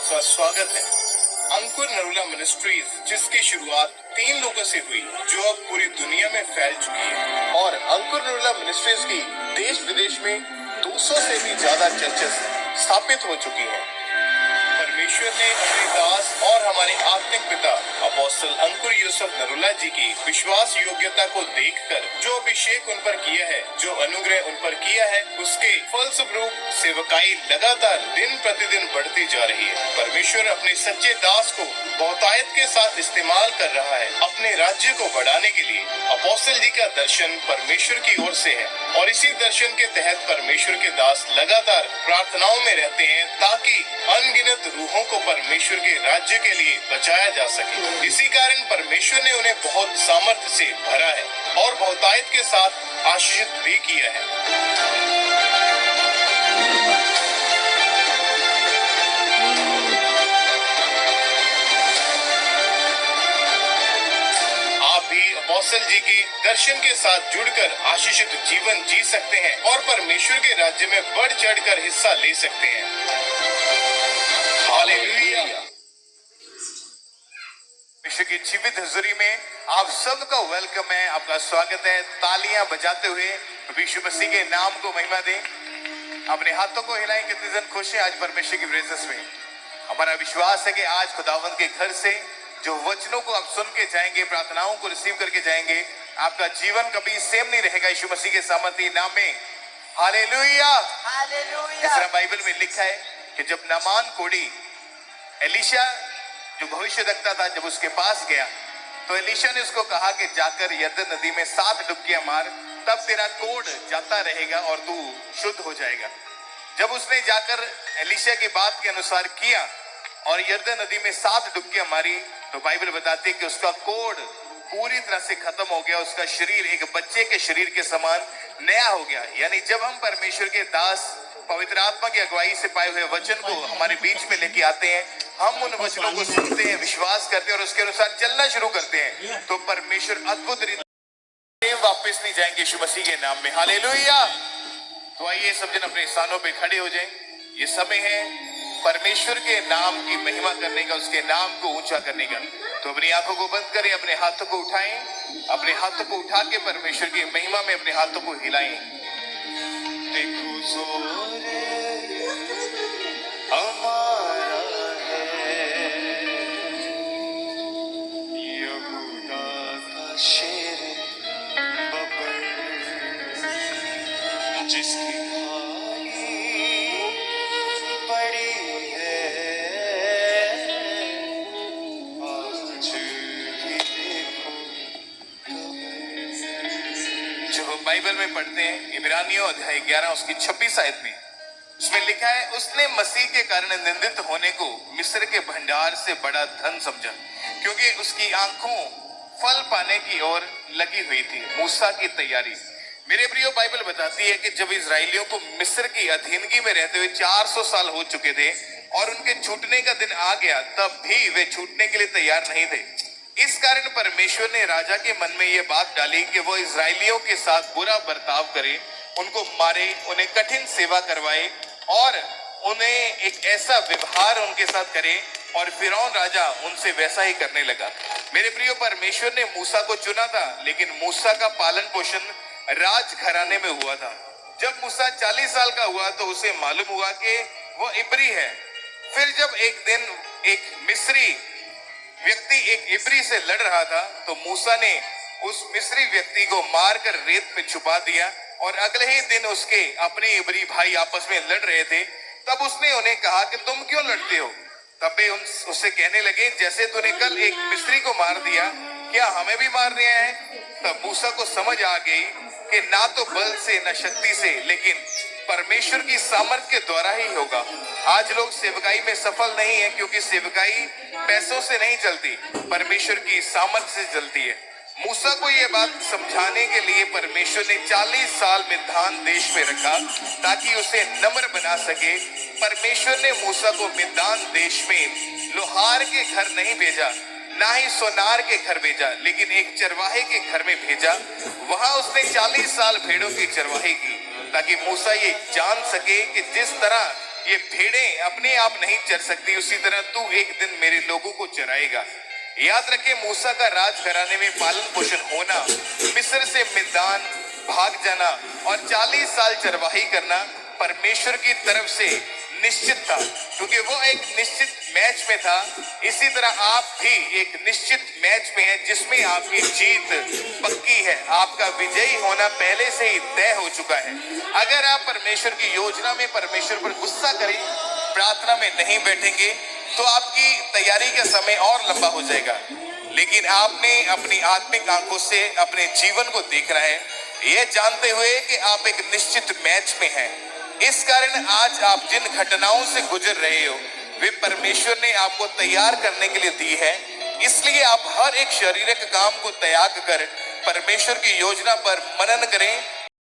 आपका स्वागत है। अंकुर नरूला मिनिस्ट्रीज, जिसकी शुरुआत 3 लोगों से हुई, जो अब पूरी दुनिया में फैल चुकी है। और अंकुर नरूला मिनिस्ट्रीज की देश विदेश में 200 से भी ज्यादा चर्चेस स्थापित हो चुकी हैं। परमेश्वर ने अपने दास और हमारे आत्मिक पिता अपोस्टल अंकुर यूसुफ नरूला जी की विश्वास योग्यता को देखकर जो अभिषेक उन पर किया है, जो अनुग्रह उन पर किया है, उसके फलस्वरूप सेवकाई लगातार दिन प्रतिदिन बढ़ती जा रही है। परमेश्वर अपने सच्चे दास को बहुतायत के साथ इस्तेमाल कर रहा है अपने राज्य को बढ़ाने के लिए। अपोस्टल जी का दर्शन परमेश्वर की ओर से है और इसी दर्शन के तहत परमेश्वर के दास लगातार प्रार्थनाओं में रहते हैं ताकि अनगिनत रूहों को परमेश्वर के राज्य के लिए बचाया जा सके। इसी कारण परमेश्वर ने उन्हें बहुत सामर्थ्य से भरा है और बहुतायत के साथ आशीषित भी किया है। आप भी अपोस्टल जी के दर्शन के साथ जुड़कर आशीषित जीवन जी सकते हैं और परमेश्वर के राज्य में बढ़ चढ़कर हिस्सा ले सकते हैं। हालेलुया। परमेश्वर की जीवित हुजूरी में आप सबका वेलकम है, आपका स्वागत है। तालियां बजाते हुए यीशु मसीह के नाम को महिमा दें। अपने हाथों को हिलाएं। कितने जन खुश हैं आज परमेश्वर की प्रेजेंस में। हमारा विश्वास है कि आज खुदावंद के घर से जो वचनों को आप सुन के जाएंगे, प्रार्थनाओं को रिसीव करके जाएंगे, आपका जीवन कभी सेम नहीं रहेगा यीशु मसीह के सामर्थी नाम में। हालेलुया। हालेलुया। इस तरह बाइबल में लिखा है कि जब नामान कोढ़ी एलीशा जो भविष्यवक्ता था, जब उसके पास गया तो एलीशा ने उसको कहा कि जाकर यरदन नदी में 7 डुबकियां मार, तब तेरा कोढ़ जाता रहेगा और तू शुद्ध हो जाएगा। जब उसने जाकर एलीशा की बात के अनुसार किया और यरदन नदी में 7 डुबकियां मारी तो बाइबल बताती है कि उसका कोढ़ पूरी तरह से खत्म हो गया। उसका शरीर एक बच्चे के शरीर के समान नया हो गया। यानी जब हम परमेश्वर के दास पवित्र आत्मा की अगुवाई से पाए हुए वचन को हमारे बीच में लेके आते हैं, हम उन वचनों को सुनते हैं, विश्वास करते हैं और उसके अनुसार चलना शुरू करते हैं, तो परमेश्वर अद्भुत रीति वापस नहीं जाएंगे यीशु मसीह के नाम में। हालेलुया। तो आइए सब जन अपने स्थानों पे खड़े हो जाएं। ये समय है परमेश्वर के नाम की महिमा करने का, उसके नाम को ऊंचा करने का। तो अपनी आंखों को बंद करें, अपने हाथों को उठाएं, अपने हाथों को उठा के परमेश्वर की महिमा में अपने हाथों को हिलाएं। देखो जोर हमारा है, यहूदा का शेर बबर, जिसकी खानी बड़ी है, आज भी देखो जो हम बाइबल में पढ़ते हैं इब्रानियों अध्याय 11 उसकी 26 आयत में, उसमें लिखा है, उसने मसीह के कारण निंदित होने को मिस्र के भंडार से बड़ा धन समझा, क्योंकि उसकी आंखों फल पाने की ओर लगी हुई थी। मूसा की तैयारी। मेरे प्रियो, बाइबल बताती है कि जब इजरायलियों को मिस्र की अधीनगी में रहते हुए 400 साल हो चुके थे और उनके छूटने का दिन आ गया, तब भी वे छूटने के लिए तैयार नहीं थे। इस कारण परमेश्वर ने राजा के मन में यह बात डाली कि वो इजरायलियों के साथ बुरा बर्ताव करे, उनको मारे, उन्हें कठिन सेवा करवाए और उन्हें एक ऐसा व्यवहार उनके साथ करे, और फिरौन राजा उनसे वैसा ही करने लगा। मेरे प्रियो, परमेश्वर ने मूसा को चुना था, लेकिन मूसा का पालन पोषण राज घराने में हुआ था। जब मूसा 40 साल का हुआ तो उसे मालूम हुआ कि वो इब्री है। फिर जब एक दिन एक मिस्री व्यक्ति एक इब्री से लड़ रहा था तो मूसा ने उस मिस्री व्यक्ति को मारकर रेत में छुपा दिया, और अगले ही दिन उसके अपने इब्री भाई आपस में लड़ रहे थे। तब उसने उन्हें कहा कि तुम क्यों लड़ते हो? तब वे उससे कहने लगे, जैसे तूने कल एक मिस्री को मार दिया, क्या हमें भी मार दिया है? तब मूसा को समझ आ गई कि ना तो बल से न शक्ति से, लेकिन परमेश्वर की सामर्थ के द्वारा ही होगा। आज लोग सेवकाई में सफल नहीं है क्योंकि सेवकाई पैसों से नहीं चलती, परमेश्वर की सामर्थ से चलती है। मूसा को यह बात समझाने के लिए परमेश्वर ने 40 साल मिद्यान देश में रखा ताकि उसे नम्र बना सके। परमेश्वर ने मूसा को मिद्यान देश में लोहार के घर नहीं भेजा, ना ही सोनार के घर भेजा, लेकिन एक चरवाहे के घर में भेजा। वहां उसने 40 साल भेड़ों की चरवाही की ताकि मूसा ये जान सके कि जिस तरह ये भेड़ें अपने आप नहीं चर सकती, उसी तरह तू एक दिन मेरे लोगों को चराएगा। याद रखें, मूसा का राजघराने में पालन पोषण होना, मिस्र से मिद्यान भाग जाना और 40 साल चरवाही करना परमेश्वर की तरफ से निश्चित था, क्योंकि वो एक निश्चित मैच में था। इसी तरह आप भी एक निश्चित मैच में हैं, जिसमें आपकी जीत पक्की है, आपका विजयी होना पहले से ही तय हो चुका है। अगर आप परमेश्वर की योजना में परमेश्वर पर गुस्सा करें, प्रार्थना में नहीं बैठेंगे, तो आपकी तैयारी का समय और लंबा हो जाएगा। लेकिन आपने अपनी आत्मिक आंखों से अपने जीवन को देखना है, ये जानते हुए कि आप एक निश्चित मैच में हैं। इस कारण आज आप जिन घटनाओं से गुजर रहे हो, वे परमेश्वर ने आपको तैयार करने के लिए दी है। इसलिए आप हर एक शारीरिक काम को त्याग कर परमेश्वर की योजना पर मनन करें